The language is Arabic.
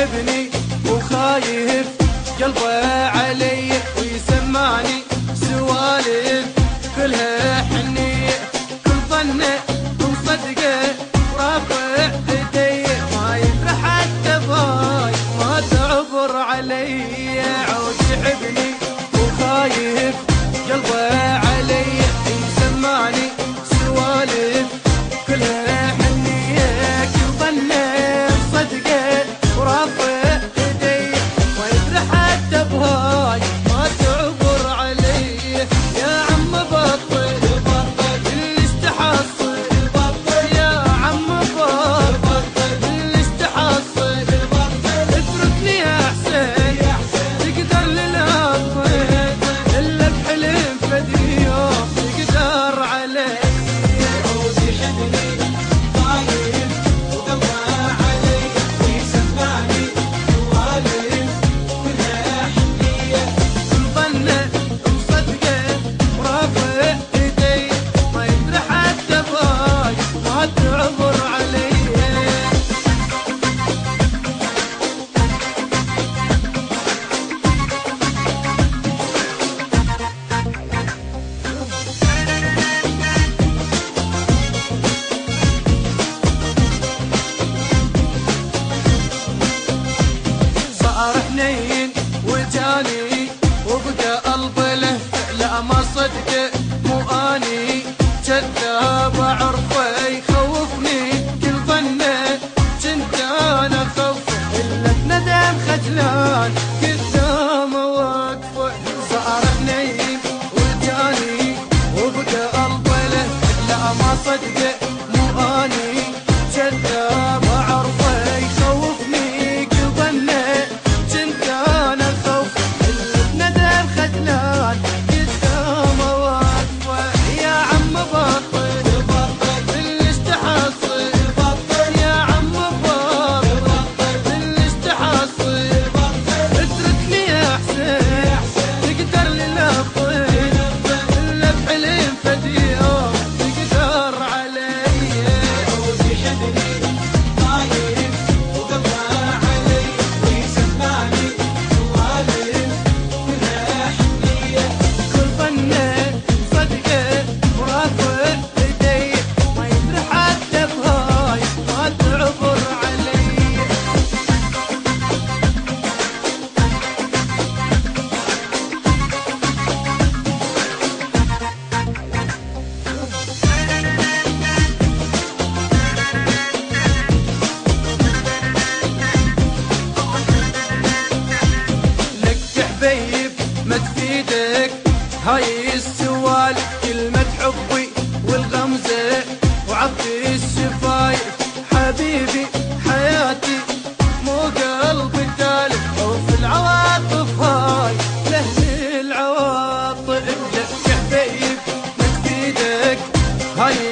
يحبني وخايف قلبه علي ويسمعني سوالف كلها حنية، كل ظنه ومصدقه ورافع ايدي ما يدري حتى باي ما تعبر علي. عود يحبني وخايف قلبه علي يسمعني سوالف كلها حنية، كل ظنه مصدقه ورافع ايدي ما يدري حتى بهاي ما تعبر علي. يا عم بطل اللي استحصل، يا عم بطل اللي استحصل، اتركني احسن تقدر للافضل الا بحلم فدي يوم تقدر علي. عود يحبني خايف وقلبه علي ويسمعني سوالف كلها حنية، كل ظنه مصدقه ورافع ايدي ما يدري حتى باي ما تعبر علي. صار حنين وجاني وبقى قلبي له لا ما صدقه مو اني كذاب اعرفه يخوفني كل ظنه كنت انا خوفه الا بندم خجلان قدامه واقفه. صار حنين وجاني وبقى قلبي له لا ما صدقه مو اني كذاب اعرفه يخوفني كل ظنه كنت انا خوفه الا بندم خجلان قدامه واقفه. يا عم بطل اللي استحصل، يا عم بطل اللي استحصل، اتركني احسن تقدر للافضل الا بحلم فدي يوم تقدر علي. عود يحبني خايف وقلبه علي ويسمعني سوالف كلها حنية، كل ظنه صدقه ورافع ايدي ما يدري حتى بهاي ما تعبر علي. لك حبيب ما تفيدك هاي السوال كلمة حبي والغمزة وعبد الشفايف حبيبي حياتي مو قلبي تالف او في العواطف هاي لهل العواطف. لك حبيب ما تفيدك هاي